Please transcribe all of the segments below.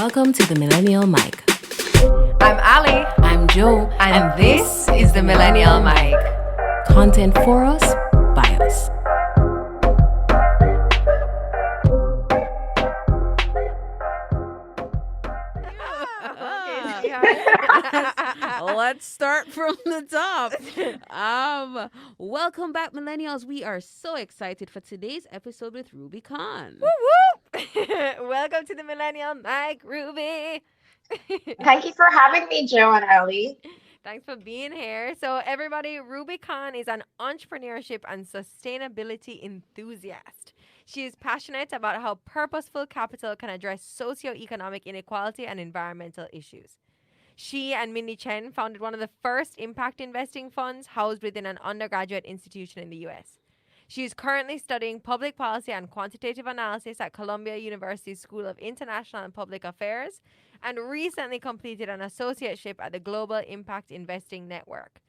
Welcome to the Millennial Mic. I'm Ali. I'm Joe. And this is the Millennial Mic. Content for us, by us. Let's start from the top. Welcome back, millennials. We are so excited for today's episode with Ruby Khan. Woo woo! Welcome to the Millennial Mic, Ruby. Thank you for having me, Joe and Ali. Thanks for being here. So, everybody, Ruby Khan is an entrepreneurship and sustainability enthusiast. She is passionate about how purposeful capital can address socioeconomic inequality and environmental issues. She and Mindy Chen founded one of the first impact investing funds housed within an undergraduate institution in the U.S. She is currently studying public policy and quantitative analysis at Columbia University's School of International and Public Affairs and recently completed an associateship at the Global Impact Investing Network.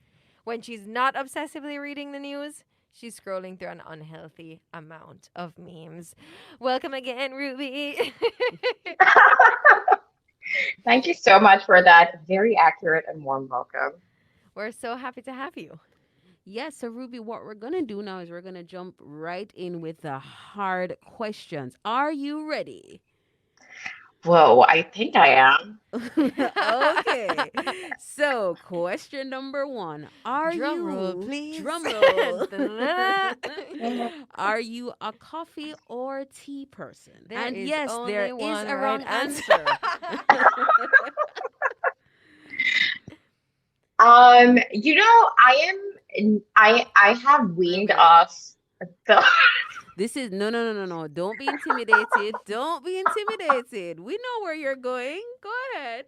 When she's not obsessively reading the news, she's scrolling through an unhealthy amount of memes. Welcome again, Ruby. Thank you so much for that very accurate and warm welcome. We're so happy to have you. Yes, so Ruby, what we're going to do now is we're going to jump right in with the hard questions. Are you ready? Whoa, I think I am. Okay. So, question number one. Drum roll, please. Drum roll. Are you a coffee or tea person? There is yes, only there is one a wrong right answer. I have weaned Okay. off the This is no. Don't be intimidated. Don't be intimidated. We know where you're going. Go ahead.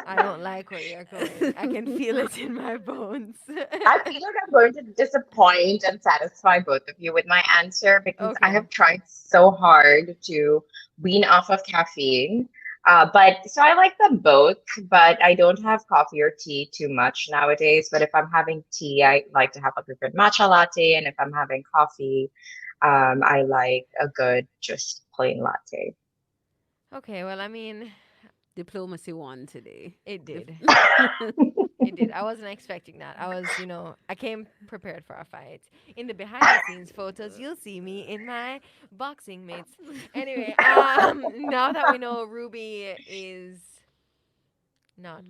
I don't like where you're going. I can feel it in my bones. I feel like I'm going to disappoint and satisfy both of you with my answer because I Okay. have tried so hard to wean off of caffeine. But so I like them both, but I don't have coffee or tea too much nowadays. But if I'm having tea, I like to have like a good matcha latte. And if I'm having coffee, I like a good just plain latte. Okay, well, I mean, Diplomacy won today. it did. It did. I wasn't expecting that. I came prepared for a fight. In the behind the scenes photos, you'll see me in my boxing mitts. Anyway, now that we know Ruby is not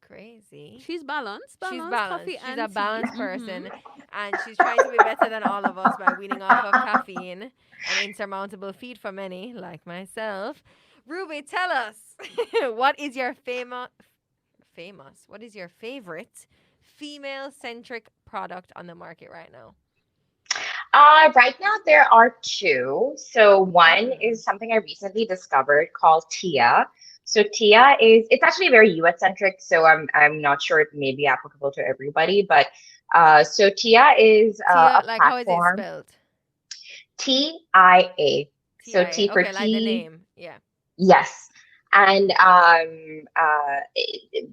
crazy. She's balanced. She's Balanced. balanced. Coffee She's and a tea. balanced person, and she's trying to be better than all of us by weaning off of caffeine, an insurmountable feat for many, like myself. Ruby, tell us, what is your What is your favorite female-centric product on the market right now? Right now there are two. So one is something I recently discovered called Tia. So Tia it's actually very US centric, so I'm not sure it may be applicable to everybody, but so Tia is Tia, a like how is it platform. spelled? TIA. So TIA. T for Okay, like the tea. name. Yeah. Yes. And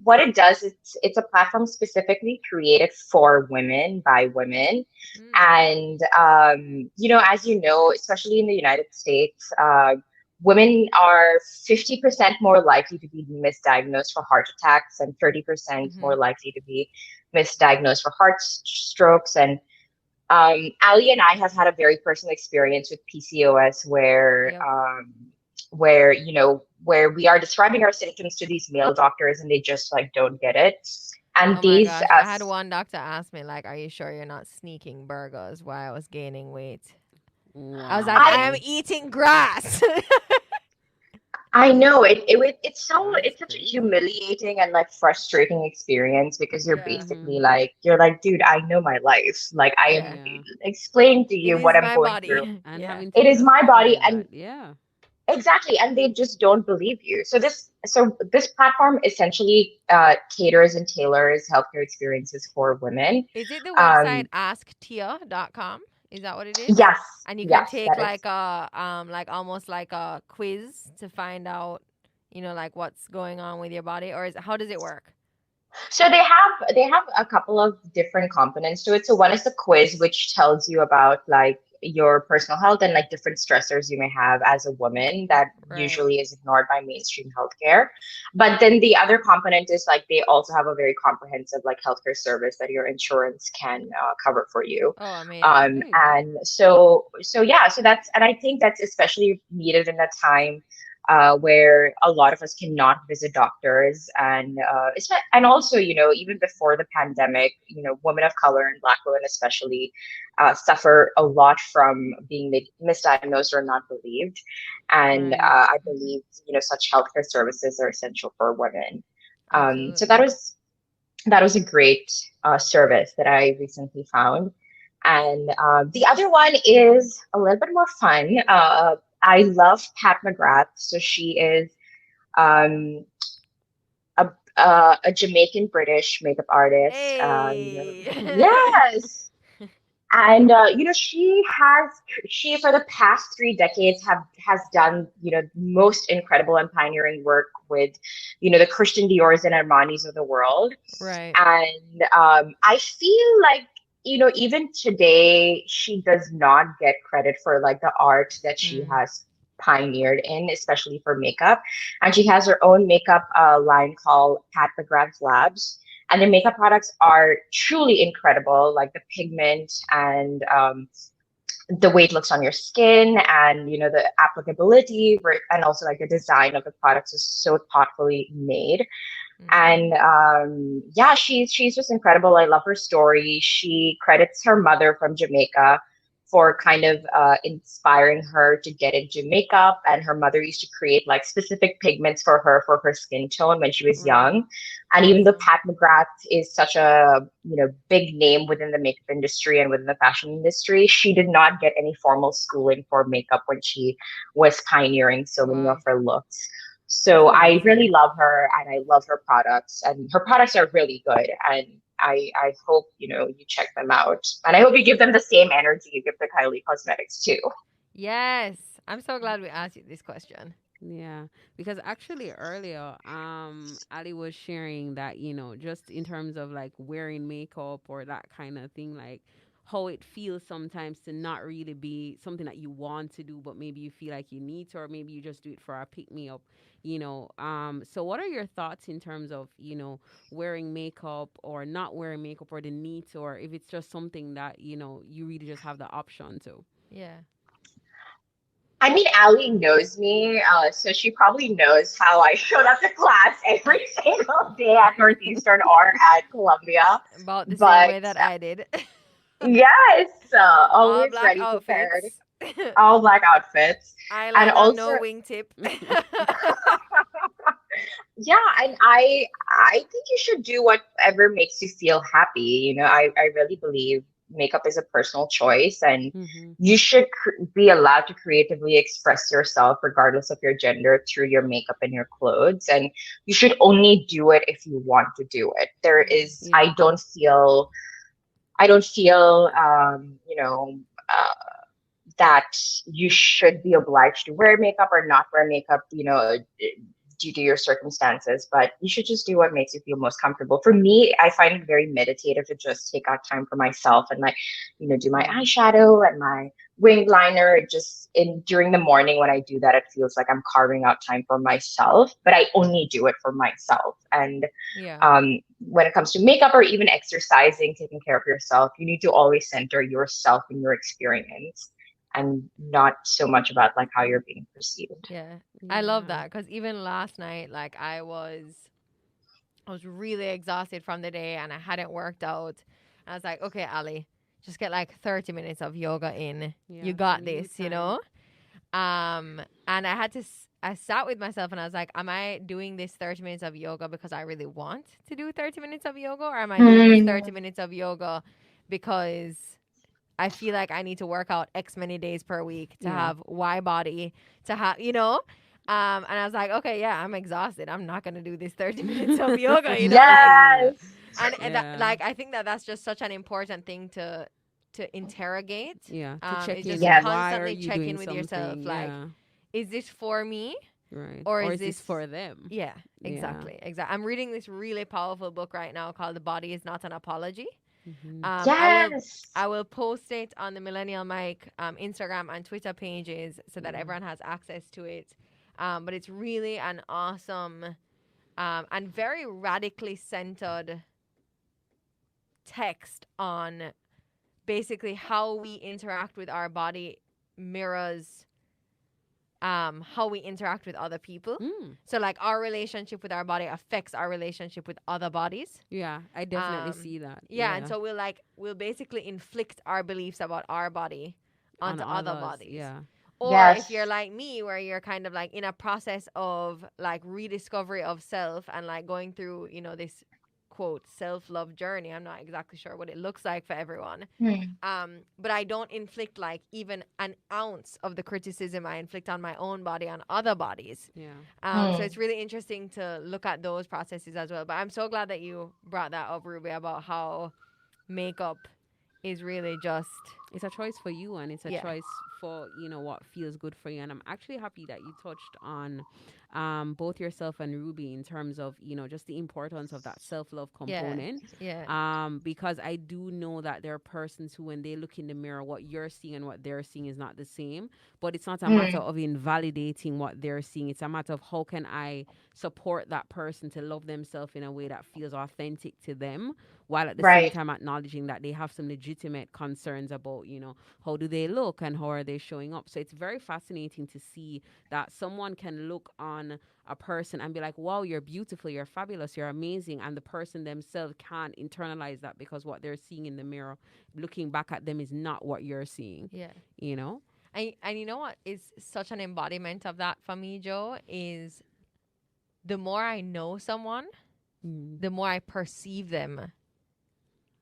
what it does is it's a platform specifically created for women by women. Mm. And as you know, especially in the United States, women are 50% more likely to be misdiagnosed for heart attacks and 30% more Mhm. likely to be misdiagnosed for heart strokes. And Ali and I have had a very personal experience with PCOS Yep. where we are describing our symptoms to these male doctors and they just like don't get it. And Oh my these gosh, I had one doctor ask me, like, are you sure you're not sneaking burgers while I was gaining weight? I was like, I- I am eating grass. I know it's That's such a crazy. humiliating and like frustrating experience because you're Yeah. basically like you're like, dude, I know my life. Like I am Yeah. explaining to It you is what I'm my going body. through. And Yeah. having to It is my body justify and that. Yeah. exactly, and they just don't believe you. So this platform essentially caters and tailors healthcare experiences for women. Is it the website Um, asktia.com? Is that what it is? yes, And you can yes, take that is. like a like almost like a quiz to find out, like what's going on with your body, or how does it work? So they have a couple of different components to it. So one is the quiz, which tells you about like your personal health and like different stressors you may have as a woman that Right. usually is ignored by mainstream healthcare. But then the other component is like they also have a very comprehensive like healthcare service that your insurance can cover for you. Oh, amazing. There you go. And so yeah, so that's, and I think that's especially needed in a time where a lot of us cannot visit doctors, and and also, you know, even before the pandemic, you know, women of color and Black women especially suffer a lot from being misdiagnosed or not believed, and Right. I believe, you know, such healthcare services are essential for women. So Absolutely. that was a great service that I recently found. And the other one is a little bit more fun. I love Pat McGrath. So she is um, a Jamaican British makeup artist. Hey. Yes. And you know, she for the past 3 decades have has done, you know, most incredible and pioneering work with, you know, the Christian Dior's and Armani's of the world. Right. And I feel like, you know, even today, she does not get credit for like the art that she Mm. has pioneered in, especially for makeup. And she has her own makeup line called Pat McGrath Labs. And their makeup products are truly incredible, like the pigment and the way it looks on your skin, and you know, the applicability, and also like the design of the products is so thoughtfully made. Mm-hmm. And yeah, she's just incredible. I love her story. She credits her mother from Jamaica for kind of inspiring her to get into makeup, and her mother used to create like specific pigments for her skin tone when she was Right. young. And even though Awesome. Pat McGrath is such a, you know, big name within the makeup industry and within the fashion industry, she did not get any formal schooling for makeup when she was pioneering so many of Wow. her looks. That's So I really amazing. love her, and I love her products, and her products are really good. And I hope, you know, you check them out, and I hope you give them the same energy you give to Kylie Cosmetics too. Yes. I'm so glad we asked you this question. Yeah, because actually earlier, Ali was sharing that, you know, just in terms of like wearing makeup or that kind of thing, like how it feels sometimes to not really be something that you want to do, but maybe you feel like you need to, or maybe you just do it for a pick me up, you know. So what are your thoughts in terms of, you know, wearing makeup or not wearing makeup, or the need to, or if it's just something that, you know, you really just have the option to? Yeah. I mean, Allie knows me, so she probably knows how I showed up to class every single day at Northeastern or at Columbia. About the same But way that I did. yes, All always black ready, prepared, outfits. all black outfits. And Eyeliner, also, no wingtip. yeah, and I think you should do whatever makes you feel happy. You know, I really believe makeup is a personal choice, and Mm-hmm. you should be allowed to creatively express yourself regardless of your gender through your makeup and your clothes. And you should only do it if you want to do it. There Mm, is, Yeah. I don't feel you know, that you should be obliged to wear makeup or not wear makeup, you know, due to your circumstances, but you should just do what makes you feel most comfortable. For me, I find it very meditative to just take out time for myself and like, you know, do my Yeah. eyeshadow and my wing liner. Just in during the morning when I do that, it feels like I'm carving out time for myself, but I only do it for myself. And yeah. when it comes to makeup or even exercising, taking care of yourself, you need to always center yourself in your experience and not so much about like how you're being perceived. Yeah. I love Yeah. that because even last night, like I was really exhausted from the day and I hadn't worked out. I was like, okay, Ali, just get like 30 minutes of yoga in. You Yeah. got Some you this, you time. know? And I had to, I sat with myself and I was like, am I doing this 30 minutes of yoga because I really want to do 30 minutes of yoga? Or am I doing this 30 Mm, minutes of yoga because I feel like I need to work out X many days per week to Yeah. have Y body, to have, you know? And I was like, okay, yeah, I'm exhausted. I'm not going to do this 30 minutes of yoga, you know? Like, Yeah. yes. and that, Yeah. like, I think that that's just such an important thing to interrogate. Yeah. To check Is in just on Yes. why are constantly you check doing in with yourself. something? Like, Yeah. is this for me Right. or Or is is this this for them? yeah, Yeah. exactly. I'm reading this really powerful book right now called The Body Is Not an Apology. Mm-hmm. Um, I will Yes. I will post it on the Millennial Mike Instagram and Twitter pages so that Yeah. everyone has access to it. But it's really an awesome and very radically centered text on basically how we interact with our body mirrors how we interact with other people. Mm. So like our relationship with our body affects our relationship with other bodies. Yeah, I definitely Um, see that. yeah, and Yeah. so we'll basically inflict our beliefs about our body On onto other others. bodies. Yeah. Or if you're Yes. like me, where you're kind of like in a process of like rediscovery of self and like going through, this quote self love journey. I'm not exactly sure what it looks like for everyone. Hmm. But I don't inflict like even an ounce of the criticism I inflict on my own body on other bodies. Yeah. So Hmm. it's really interesting to look at those processes as well. But I'm so glad that you brought that up, Ruby, about how makeup is really just It's a choice for you, and it's a yeah, choice for what feels good for you. And I'm actually happy that you touched on both yourself and Ruby in terms of just the importance of that self-love yeah, component, yeah, because I do know that there are persons who, when they look in the mirror, what you're seeing and what they're seeing is not the same. But it's not a matter Hmm. of invalidating what they're seeing. It's a matter of how can I support that person to love themselves in a way that feels authentic to them, while at the same Right. time acknowledging that they have some legitimate concerns about, how do they look and how are they showing up. So it's very fascinating to see that someone can look on a person and be like, wow, you're beautiful, you're fabulous, you're amazing. And the person themselves can't internalize that because what they're seeing in the mirror, looking back at them, is not what you're seeing, yeah. you know? And you know what is such an embodiment of that for me, Joe, is the more I know someone, Mm. the more I perceive them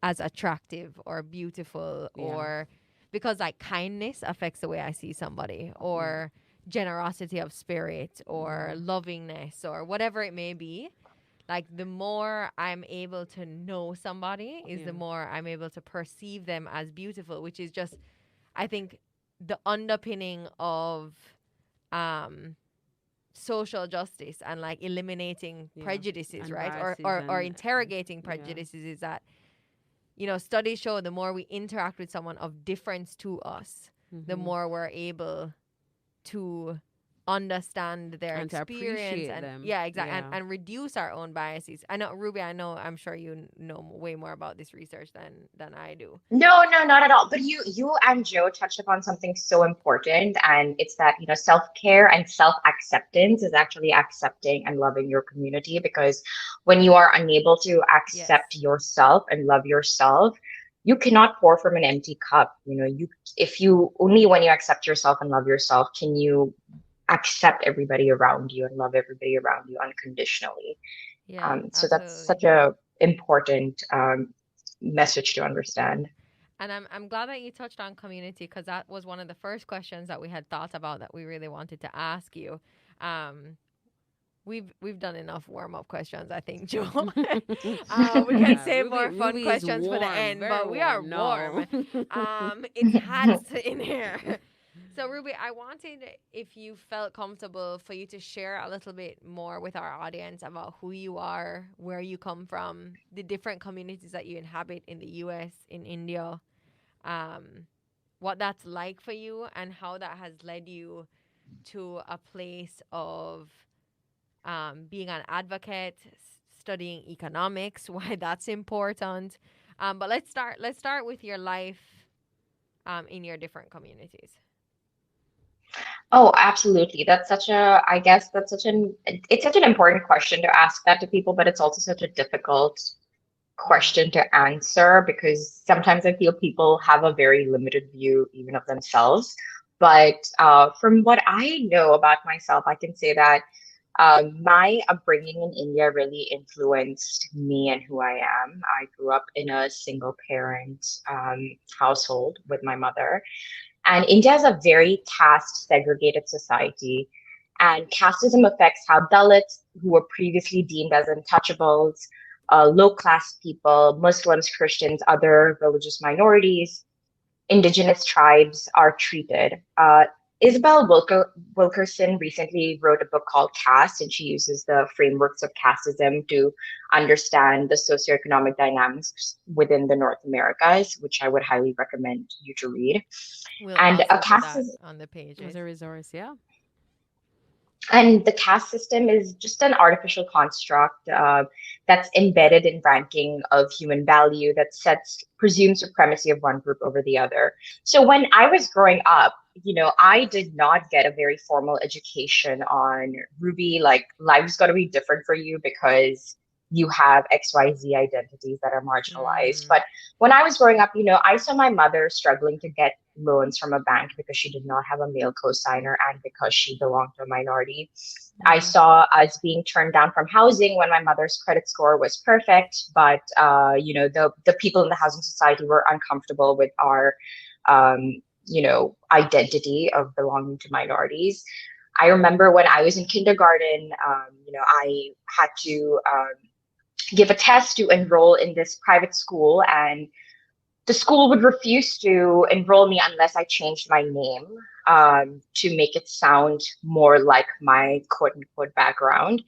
as attractive or beautiful, Yeah. or because like kindness affects the way I see somebody, Yeah. or generosity of spirit or Yeah. lovingness or whatever it may be. Like the more I'm able to know somebody is the Yeah. more I'm able to perceive them as beautiful, which is just I think the underpinning of um social justice and like eliminating Yeah. prejudices, And right? biases Or and interrogating yeah. prejudices is that studies show the more we interact with someone of difference to us, the Mm-hmm. more we're able to understand their And to experience appreciate and them. yeah, exactly, and, Yeah. and reduce our own biases. I know, Ruby, I'm sure you know way more about this research than I do. No, no, not at all. But you and Joe touched upon something so important, and it's that, self-care and self-acceptance is actually accepting and loving your community, because when you are unable to Yes. accept yourself and love yourself, you cannot pour from an empty cup. If you only when you accept yourself and love yourself can you accept everybody around you and love everybody around you unconditionally. Yeah, So that's absolutely. such a important message to understand. And I'm glad that you touched on community because that was one of the first questions that we had thought about that we really wanted to ask you. Um, we've done enough warm up questions, I think, Joe. We can Yeah, save Ruby more fun Ruby is questions for the warm, end, very but we are warm warm. now. It's hot in here. So, Ruby, I wanted, if you felt comfortable, for you to share a little bit more with our audience about who you are, where you come from, the different communities that you inhabit in the US, in India, um, what that's like for you, and how that has led you to a place of being an advocate, studying economics, why that's important. But let's start with your life in your different communities. Oh, absolutely. I guess it's such an important question to ask that to people, but it's also such a difficult Yeah. question to answer, because sometimes I feel people have a very limited view even of themselves. But from what I know about myself, I can say that my upbringing in India really influenced me and who I am. I grew up in a single parent household with my mother. And India is a very caste segregated society. And casteism affects how Dalits, who were previously deemed as untouchables, low class people, Muslims, Christians, other religious minorities, indigenous tribes are treated. Wilkerson recently wrote a book called Caste, and she uses the frameworks of casteism to understand the socioeconomic dynamics within the North Americas, which I would highly recommend you to read. We'll And a also put caste that is on the As pages. a resource, yeah. And the caste system is just an artificial construct that's embedded in ranking of human value that sets presumes supremacy of one group over the other. So when I was growing up, I did not get a very formal education on Ruby. Like life's got to be different for you because you have XYZ identities that are marginalized. Mm, But when I was growing up, I saw my mother struggling to get loans from a bank because she did not have a male cosigner and because she belonged to a minority. I mm, saw us being turned down from housing when my mother's credit score was perfect, but the people in the housing society were uncomfortable with our identity of belonging to minorities. I remember when I was in kindergarten, I had to give a test to enroll in this private school, and the school would refuse to enroll me unless I changed my name to make it sound more like my quote unquote background.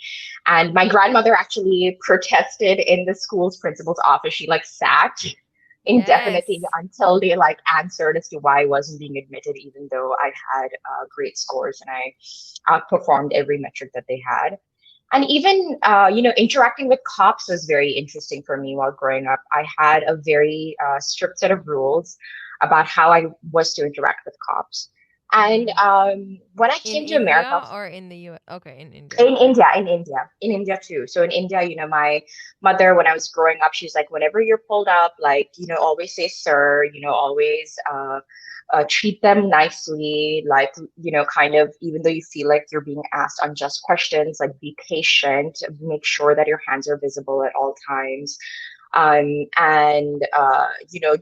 And my grandmother actually protested in the school's principal's office. She like sat indefinitely yes. until they like answered as to why I wasn't being admitted, even though I had great scores and I outperformed every metric that they had. And even interacting with cops was very interesting for me while growing up. I had a very strict set of rules about how I was to interact with cops. And Mm. when I In came to America, India or in the US? Okay, in India. Yeah. in India too. So in India, my mother, when I was growing up, she's like, whenever you're pulled up, like, always say sir, always treat them nicely, like, kind of, even though you feel like you're being asked unjust questions, like, be patient, make sure that your hands are visible at all times. And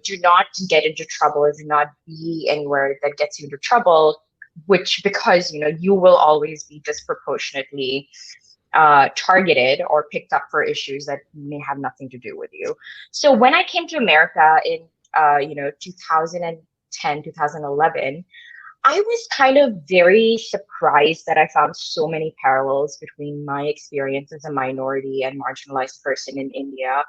do not get into trouble, do not be anywhere that gets you into trouble, which because you will always be disproportionately targeted or picked up for issues that may have nothing to do with you. So when I came to America in 2010, 2011, I was kind of very surprised that I found so many parallels between my experience as a minority and marginalized person in India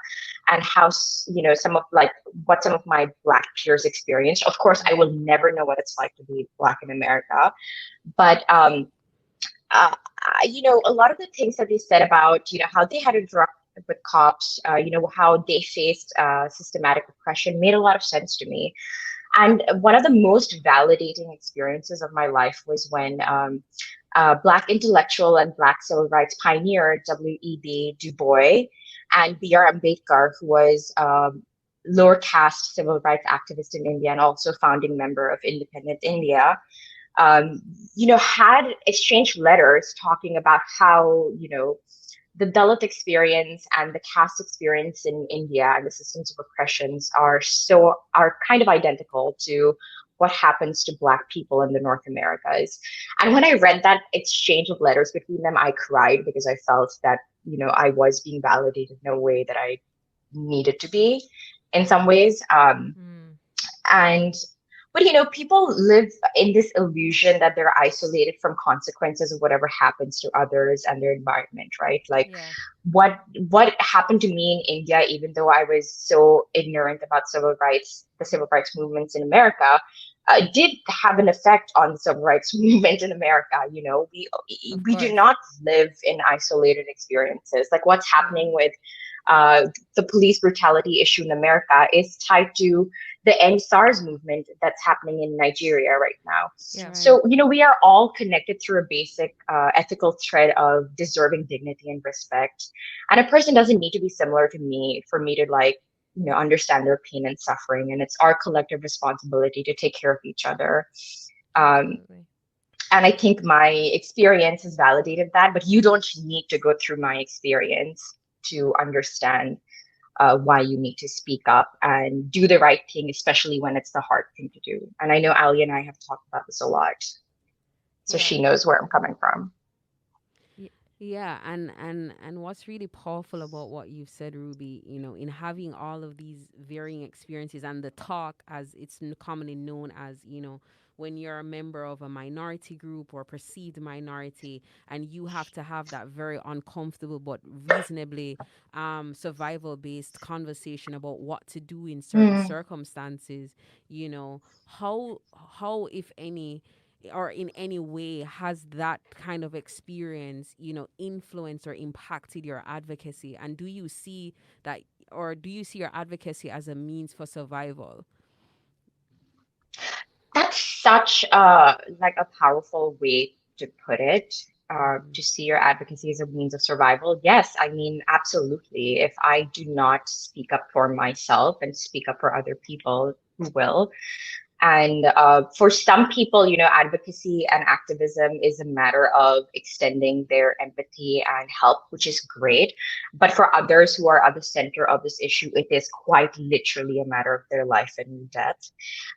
and how, some of like what some of my Black peers experienced. Of course, I will Mm. never know what it's like to be Black in America, but a lot of the things that they said about, how they had interacted with cops, how they faced systematic oppression made a lot of sense to me. And one of the most validating experiences of my life was when Black intellectual and Black civil rights pioneer W.E.B. Du Bois and B.R. Ambedkar, who was lower caste civil rights activist in India and also founding member of Independent India, um, had exchanged letters talking about how, the Dalit experience and the caste experience in India and the systems of oppressions are kind of identical to what happens to Black people in the North Americas. And when I read that exchange of letters between them, I cried because I felt that, I was being validated in a way that I needed to be in some ways. Mm. And but people live in this illusion that they're isolated from consequences of whatever happens to others and their environment, right? Like Yeah. what happened to me in India, even though I was so ignorant about the civil rights movements in America, did have an effect on the civil rights movement in America. Of We do course. not live in isolated experiences. Like what's Mm. happening with uh, the police brutality issue in America is tied to the End SARS movement that's happening in Nigeria right now. Yeah. Right. So, we are all connected through a basic ethical thread of deserving dignity and respect. And a person doesn't need to be similar to me for me to like, understand their pain and suffering. And it's our collective responsibility to take care of each other. Um, Absolutely. and I think my experience has validated that, but you don't need to go through my experience to understand why you need to speak up and do the right thing, especially when it's the hard thing to do. And I know Ali and I have talked about this a lot, so Yeah. she knows where I'm coming from. Yeah, and what's really powerful about what you've said, Ruby, in having all of these varying experiences and the talk, as it's commonly known as, when you're a member of a minority group or perceived minority, and you have to have that very uncomfortable but reasonably survival based conversation about what to do in certain Mm. circumstances. You know, how if any or in any way has that kind of experience, influenced or impacted your advocacy? And do you see that, or do you see your advocacy as a means for survival? That's such a powerful way to put it. Mm-hmm. To see your advocacy as a means of survival. Yes, I mean, absolutely. If I do not speak up for myself and speak up for other people, who will? And for some people, advocacy and activism is a matter of extending their empathy and help, which is great. But for others who are at the center of this issue, it is quite literally a matter of their life and death.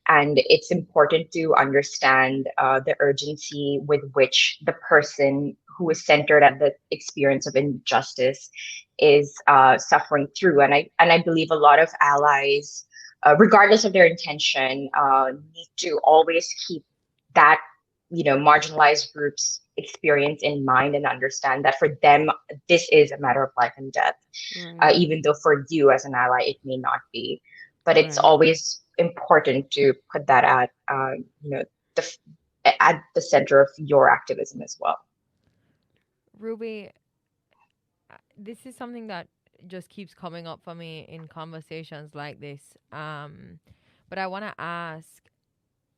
And it's important to understand the urgency with which the person who is centered at the experience of injustice is suffering through. And I believe a lot of allies, regardless of their intention, need to always keep that marginalized groups experience in mind and understand that for them this is a matter of life and death, Right. even though for you as an ally it may not be. But it's Right. always important to put that at the at the center of your activism as well. Ruby, this is something that just keeps coming up for me in conversations like this. But I want to ask,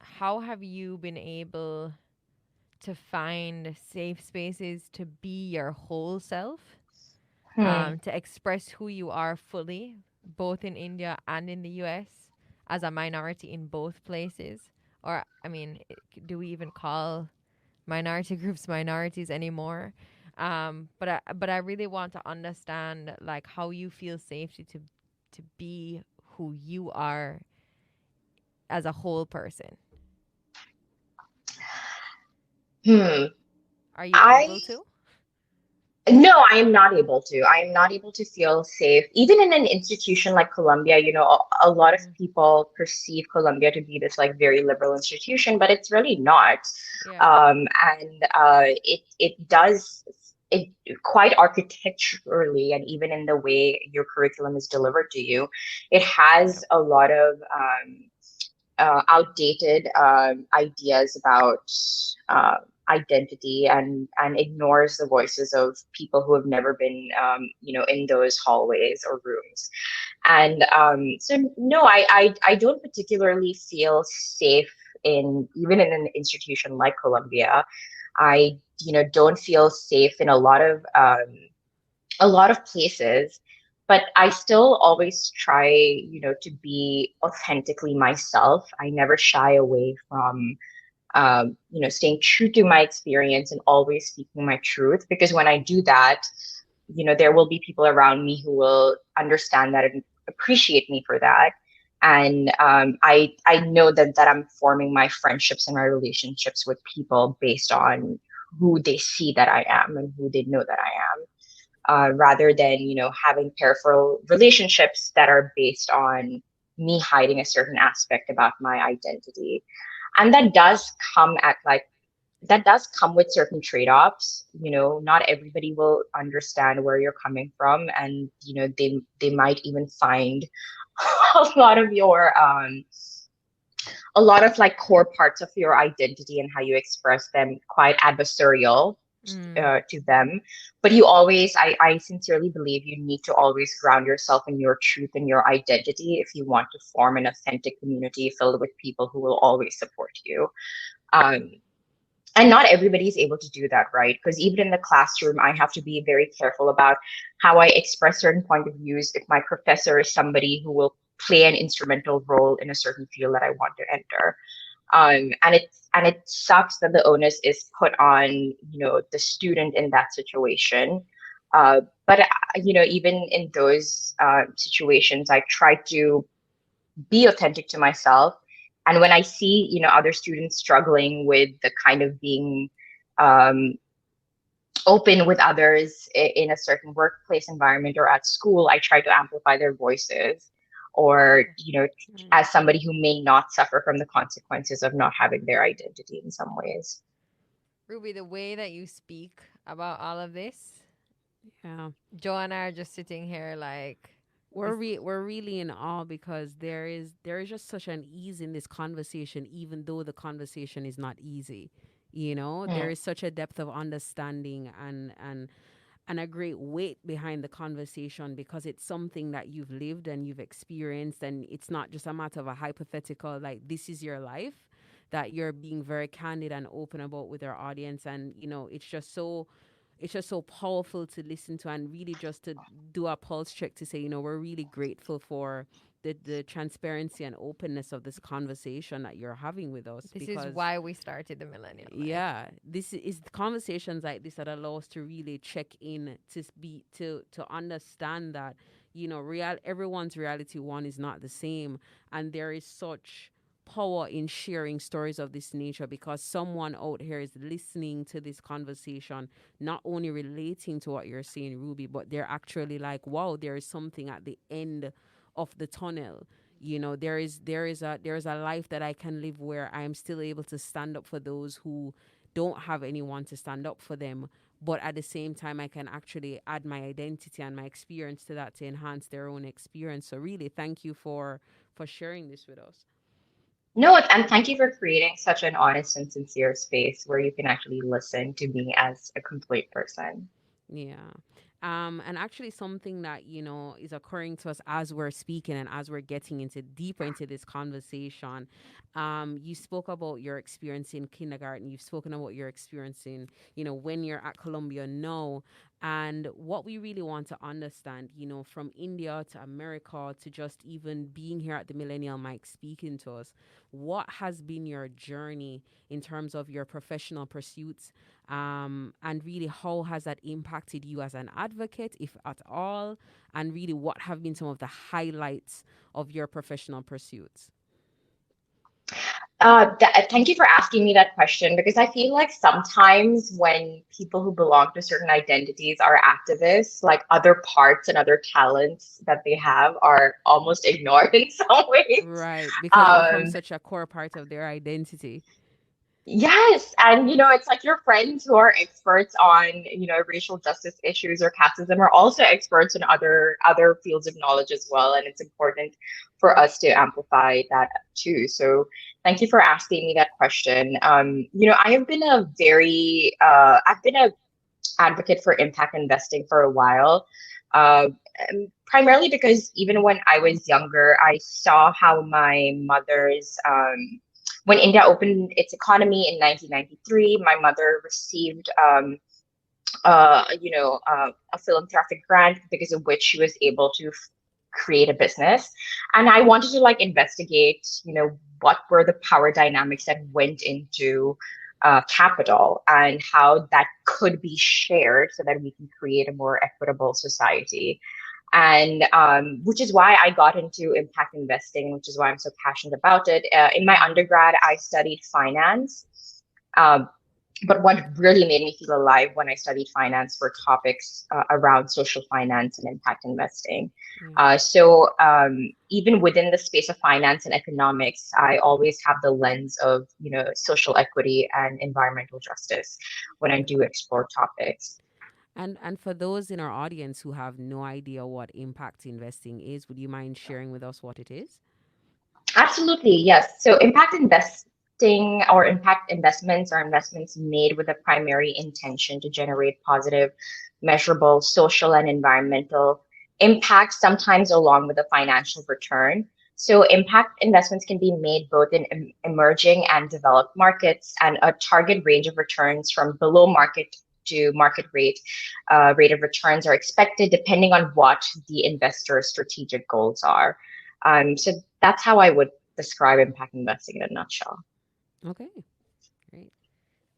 how have you been able to find safe spaces to be your whole self, Hmm. to express who you are fully, both in India and in the US, as a minority in both places? Or, I mean, do we even call minority groups minorities anymore? But I really want to understand like how you feel safety to be who you are as a whole person. Hmm. Are you I able to? No, I am not able to. I am not able to feel safe. Even in an institution like Columbia, a lot of Mm, people perceive Columbia to be this like very liberal institution, but it's really not. yeah. And it does it quite architecturally, and even in the way your curriculum is delivered to you, it Yep. has a lot of outdated ideas about uh, identity, and ignores the voices of people who have never been in those hallways or rooms. And so no, I don't particularly feel safe in even in an institution like Columbia. I don't feel safe in a lot of places, but I still always try, to be authentically myself. I never shy away from, staying true to my experience and always speaking my truth. Because when I do that, there will be people around me who will understand that and appreciate me for that. And I know that I'm forming my friendships and my relationships with people based on who they see that I am and who they know that I am, rather than having peripheral relationships that are based on me hiding a certain aspect about my identity. And that does come with certain trade-offs. Not everybody will understand where you're coming from, and they might even find a lot of your a lot of like core parts of your identity and how you express them quite adversarial Mm, to them. But you always, I sincerely believe you need to always ground yourself in your truth and your identity if you want to form an authentic community filled with people who will always support you. Um, and not everybody is able to do that, right? Because even in the classroom, I have to be very careful about how I express certain point of views if my professor is somebody who will play an instrumental role in a certain field that I want to enter. And it sucks that the onus is put on the student in that situation. But even in those situations, I try to be authentic to myself. And when I see other students struggling with the kind of being um, open with others in a certain workplace environment or at school, I try to amplify their voices. or Right. as somebody who may not suffer from the consequences of not having their identity in some ways. Ruby, the way that you speak about all of this, Yeah. Joe and I are just sitting here like this. We're really in awe because there is just such an ease in this conversation, even though the conversation is not easy. There Mm. is such a depth of understanding and a great weight behind the conversation because it's something that you've lived and you've experienced, and it's not just a matter of a hypothetical, like this is your life that you're being very candid and open about with our audience. And it's just so powerful to listen to, and really just to do a pulse check to say, we're really grateful for the transparency and openness of this conversation that you're having with us, This is because why we started the Millennial Mic. yeah, this is conversations like this that allow us to really check in, to understand that everyone's reality one is not the same, and there is such power in sharing stories of this nature, because someone out here is listening to this conversation, not only relating to what you're saying, Ruby, but they're actually like, wow, there is something at the end of the tunnel. There is a life that I can live where I am still able to stand up for those who don't have anyone to stand up for them, but at the same time I can actually add my identity and my experience to that to enhance their own experience. So really, thank you for sharing this with us. No, and thank you for creating such an honest and sincere space where you can actually listen to me as a complete person. Yeah. And actually something that, is occurring to us as we're speaking and as we're getting into deeper into this conversation. You spoke about your experience in kindergarten. You've spoken about your experience in, when you're at Columbia now. And what we really want to understand, from India to America to just even being here at the Millennial Mic speaking to us, what has been your journey in terms of your professional pursuits, and really how has that impacted you as an advocate, if at all, and really what have been some of the highlights of your professional pursuits? Thank you for asking me that question because I feel like sometimes when people who belong to certain identities are activists, like other parts and other talents that they have are almost ignored in some ways. Right, because it becomes Um, such a core part of their identity. Yes, and it's like your friends who are experts on, racial justice issues or casteism are also experts in other fields of knowledge as well, and it's important for us to amplify that too. So, thank you for asking me that question. I have been I've been a advocate for impact investing for a while. Uh, Primarily because even when I was younger, I saw how my mother's when India opened its economy in 1993, my mother received a philanthropic grant because of which she was able to create a business. And I wanted to like investigate, what were the power dynamics that went into capital and how that could be shared so that we can create a more equitable society. And which is why I got into impact investing, which is why I'm so passionate about it. In my Mm. undergrad, I studied finance. Um, but what really made me feel alive when I studied finance were topics around social finance and impact investing. Yeah. Even within the space of finance and economics, I always have the lens of social equity and environmental justice when I do explore topics. And for those in our audience who have no idea what impact investing is, would you mind sharing with us what it is? Absolutely, yes. So impact investing or impact investments are investments made with a primary intention to generate positive, measurable social and environmental impact, sometimes along with a financial return. So impact investments can be made both in emerging and developed markets, and a target range of returns from below market to market rate of returns are expected depending on what the investor's strategic goals are. So that's how I would describe impact investing in a nutshell. Okay, great.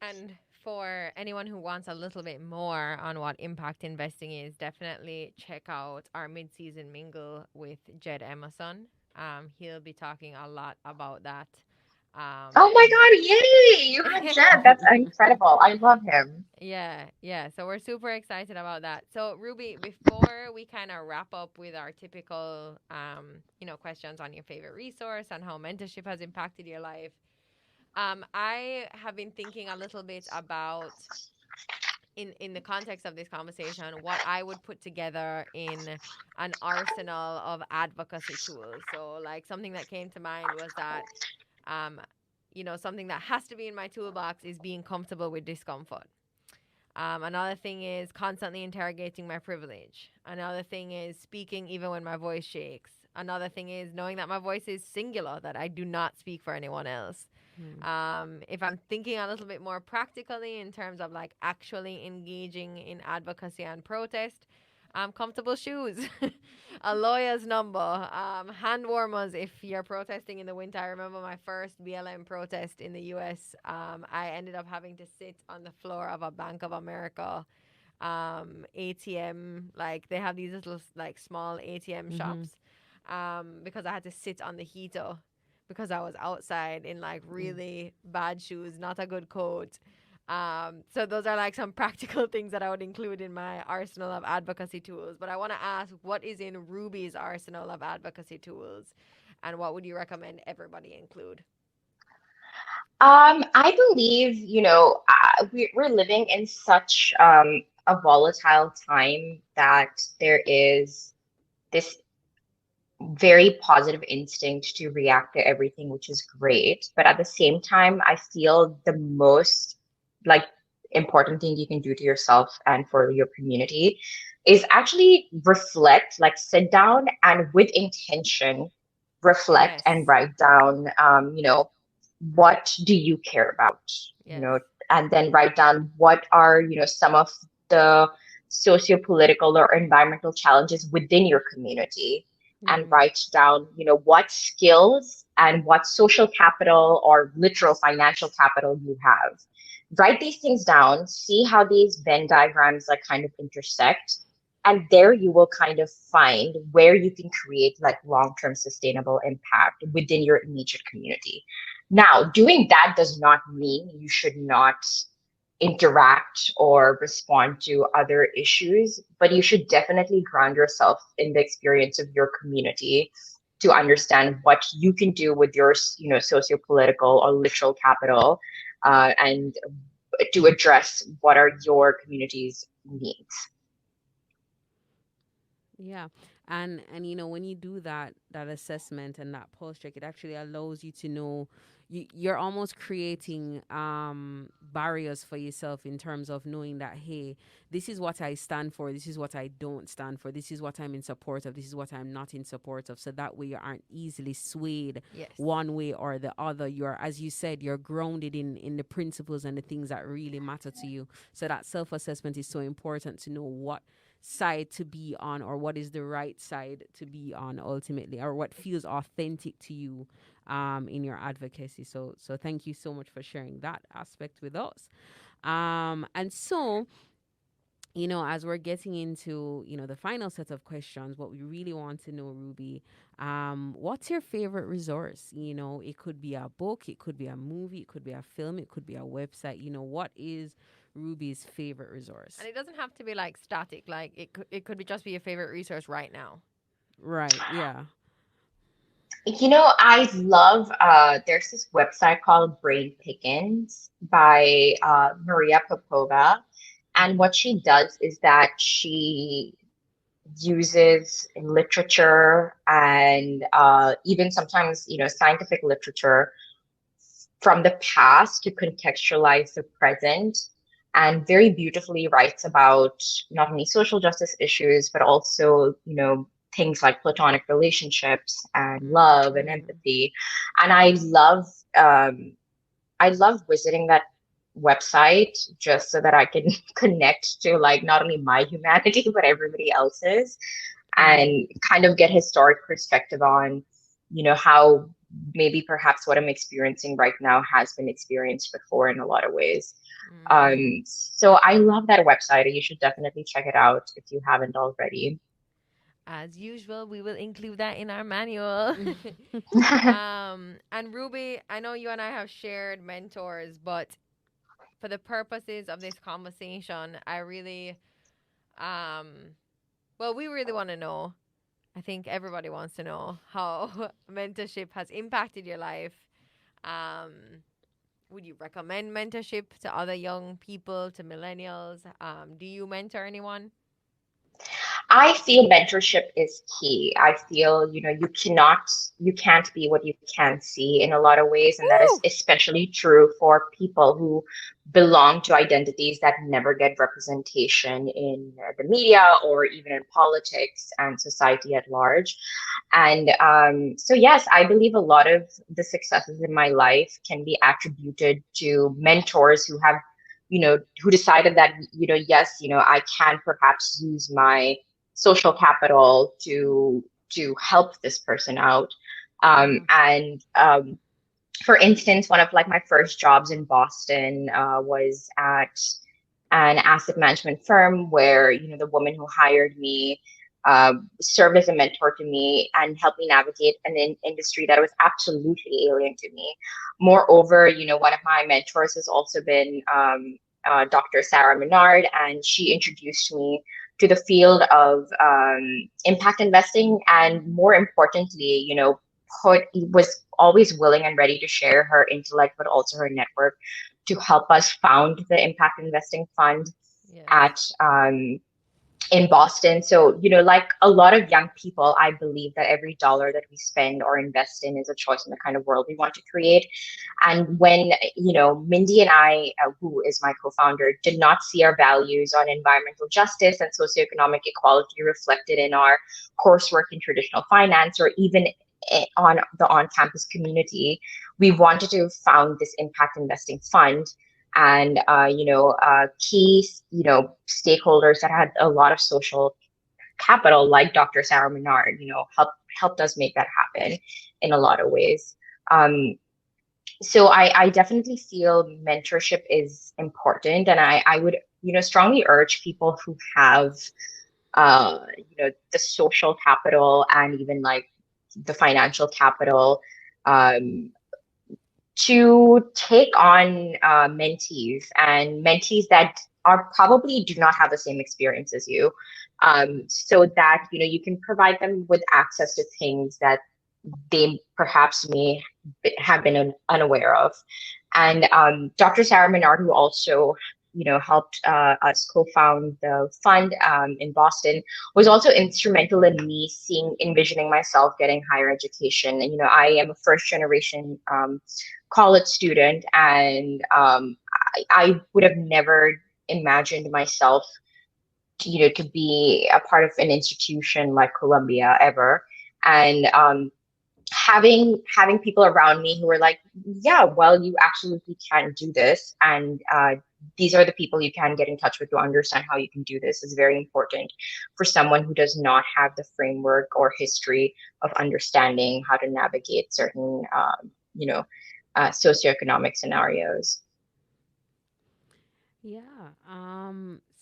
And for anyone who wants a little bit more on what impact investing is, definitely check out our mid-season mingle with Jed Emerson. He'll be talking a lot about that. Oh my And God, yay! You had Jed. That's incredible. I love him. yeah, yeah. So we're super excited about that. So Ruby, before we kind of wrap up with our typical, questions on your favorite resource and how mentorship has impacted your life, I have been thinking a little bit about in the context of this conversation what I would put together in an arsenal of advocacy tools. So like something that came to mind was that um, something that has to be in my toolbox is being comfortable with discomfort. Another thing is constantly interrogating my privilege. Another thing is speaking even when my voice shakes. Another thing is knowing that my voice is singular, that I do not speak for anyone else. Mm. If I'm thinking a little bit more practically in terms of like actually engaging in advocacy and protest, comfortable shoes, a lawyer's number, hand warmers if you're protesting in the winter. I remember my first BLM protest in the US. I ended up having to sit on the floor of a Bank of America ATM. Like they have these little like small ATM Mm-hmm. shops because I had to sit on the heater because I was outside in like Mm. really bad shoes, not a good coat. So those are like some practical things that I would include in my arsenal of advocacy tools. But I want to ask, what is in Ruby's arsenal of advocacy tools, and what would you recommend everybody include? I believe, we're living in such a volatile time that there is this very positive instinct to react to everything, which is great. But at the same time, I feel the most like important thing you can do to yourself and for your community is actually reflect, like sit down and with intention, reflect and Yes. write down, what do you care about, you Yes. know, and then write down what are, some of the socio-political or environmental challenges within your community and Mm. write down, what skills and what social capital or literal financial capital you have. Write these things down, see how these Venn diagrams like kind of intersect. And there you will kind of find where you can create like long-term sustainable impact within your immediate community. Now, doing that does not mean you should not interact or respond to other issues, but you should definitely ground yourself in the experience of your community to understand what you can do with your, socio-political or literal capital, and to address what are your community's needs. Yeah. And when you do that assessment and that pulse check, it actually allows you to know you're almost creating barriers for yourself in terms of knowing that, hey, this is what I stand for, this is what I don't stand for, this is what I'm in support of, this is what I'm not in support of. So that way you aren't easily swayed Yes. one way or the other. You're, as you said, you're grounded in the principles and the things that really matter to you. So that self-assessment is so important to know what side to be on, or what is the right side to be on ultimately, or what feels authentic to you in your advocacy. So thank you so much for sharing that aspect with us. And so, as we're getting into, the final set of questions, what we really want to know, Ruby, what's your favorite resource? It could be a book, it could be a movie, it could be a film, it could be a website. What is Ruby's favorite resource? And it doesn't have to be like static. Like it could be just be your favorite resource right now. Right. Yeah. I love, there's this website called Brain Pickings by Maria Popova. And what she does is that she uses literature and even sometimes, scientific literature from the past to contextualize the present, and very beautifully writes about not only social justice issues, but also, things like platonic relationships and love and Mm-hmm. empathy. And um, I love visiting that website just so that I can connect to like not only my humanity but everybody else's, Mm-hmm. and kind of get historic perspective on, how maybe perhaps what I'm experiencing right now has been experienced before in a lot of ways. Mm-hmm. So I love that website. You should definitely check it out if you haven't already. As usual, we will include that in our manual. And Ruby, I know you and I have shared mentors, but for the purposes of this conversation, I really, um, well, we really want to know. I think everybody wants to know how mentorship has impacted your life. Um, would you recommend mentorship to other young people, to millennials? Do you mentor anyone? I feel mentorship is key. I feel, you can't be what you can't see in a lot of ways. And that is Woo! especially true for people who belong to identities that never get representation in the media or even in politics and society at large. And so, yes, I believe a lot of the successes in my life can be attributed to mentors who have, who decided that, yes, I can perhaps use my social capital to help this person out. Yeah. And for instance, one of like my first jobs in Boston was at an asset management firm where the woman who hired me served as a mentor to me and helped me navigate an industry that was absolutely alien to me. Moreover, one of my mentors has also been Dr. Sarah Menard, and she introduced me to the field of impact investing, and more importantly, was always willing and ready to share her intellect, but also her network to help us found the impact investing fund Yes. at in Boston. So, like a lot of young people, I believe that every dollar that we spend or invest in is a choice in the kind of world we want to create. And when, Mindy and I, who is my co-founder, did not see our values on environmental justice and socioeconomic equality reflected in our coursework in traditional finance or even on the on-campus community, we wanted to found this impact investing fund. And key stakeholders that had a lot of social capital, like Dr. Sarah Menard, helped us make that happen in a lot of ways. So I definitely feel mentorship is important, and I would strongly urge people who have the social capital and even like the financial capital um, to take on mentees that are probably do not have the same experience as you, so that you can provide them with access to things that they perhaps may have been unaware of. And Dr. Sarah Menard, who also helped us co-found the fund in Boston, was also instrumental in me envisioning myself getting higher education. And I am a first generation college student, and I would have never imagined myself to be a part of an institution like Columbia ever. And having people around me who were like, yeah, well, you absolutely can do this, and these are the people you can get in touch with to understand how you can do this, is very important for someone who does not have the framework or history of understanding how to navigate certain you know socioeconomic scenarios. Yeah.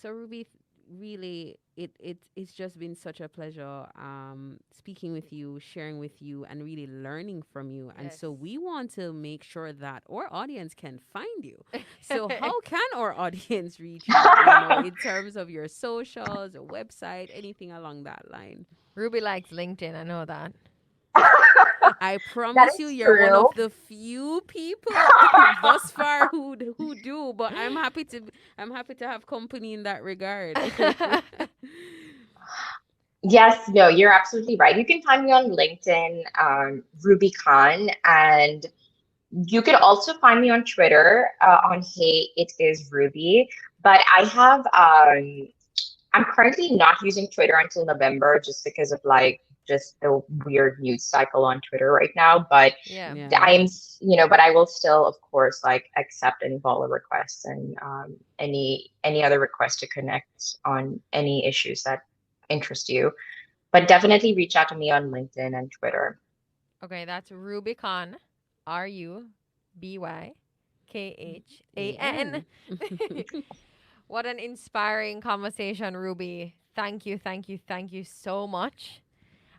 So Ruby, really, it's just been such a pleasure speaking with you, sharing with you, and really learning from you. And Yes. so we want to make sure that our audience can find you. So how can our audience reach you? In terms of your socials, a website, anything along that line. Ruby likes LinkedIn. I know that. I That promise you, is you're one of true. the few people thus far who do. But I'm happy to have company in that regard. Yes, no, you're absolutely right. You can find me on LinkedIn, Ruby Khan, and you can also find me on Twitter on Hey, It Is Ruby. But I'm currently not using Twitter until November just because of like just the weird news cycle on Twitter right now. But Yeah. Yeah. I'm, but I will still, of course, like accept any follow requests and any other requests to connect on any issues that interest you. But definitely reach out to me on LinkedIn and Twitter. Okay, that's Rubicon. Rubykhan. AN. What an inspiring conversation, Ruby. Thank you so much.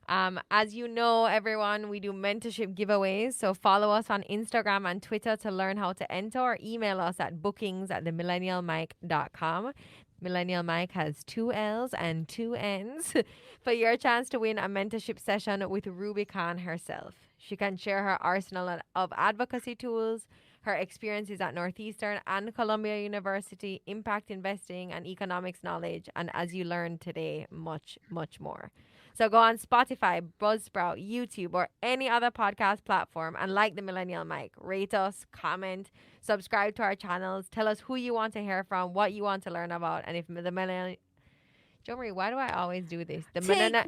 As you know, everyone, we do mentorship giveaways. So follow us on Instagram and Twitter to learn how to enter, or email us at bookings@themillennialmic.com. Millennial Mike has 2 L's and 2 N's for your chance to win a mentorship session with Ruby Khan herself. She can share her arsenal of advocacy tools, her experiences at Northeastern and Columbia University, impact investing and economics knowledge, and as you learned today, much, much more. So go on Spotify, Buzzsprout, YouTube, or any other podcast platform and like the Millennial Mic. Rate us, comment, subscribe to our channels. Tell us who you want to hear from, what you want to learn about, and if the Millennial... Jo Marie, why do I always do this? The Millennial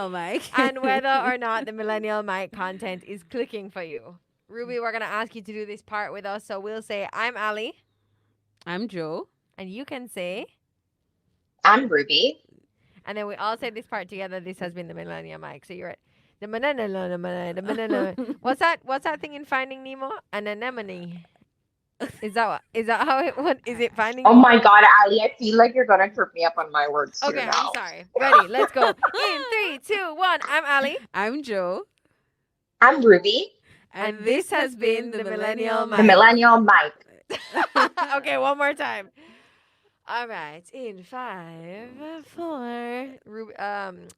Mic. And whether or not the Millennial Mic content is clicking for you. Ruby, we're going to ask you to do this part with us. So we'll say, I'm Ali. I'm Jo. And you can say... I'm Ruby. And then we all say this part together. This has been the Millennial Mic. So you're at the What's that thing in Finding Nemo? An anemone. Is that how it is it Finding Oh Nemo? my God, Ali, I feel like you're gonna trip me up on my words too Okay, now. I'm sorry. Ready, let's go. In 3, 2, 1. I'm Ali. I'm Jo. I'm Ruby. And this has been the Millennial Mic. The Millennial Mic. Okay, one more time. All right, in 5, 4.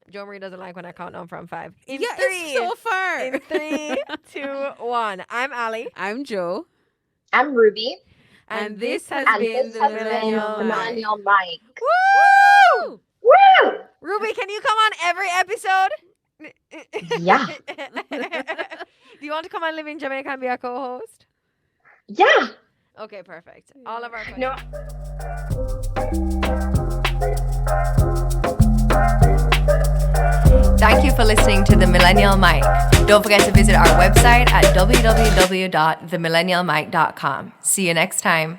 Jo Marie doesn't like when I count down from 5. In 3, it's so far. In 3, 2, 1. I'm Ali. I'm Jo. I'm Ruby. And this has And been this the has been Millennial the Mic. Millennial Mic. Woo! Woo! Ruby, can you come on every episode? Yeah. Do you want to come and live in Jamaica and be a co-host? Yeah. Okay, perfect. All of our questions. No. Thank you for listening to The Millennial Mic. Don't forget to visit our website at www.themillennialmic.com. See you next time.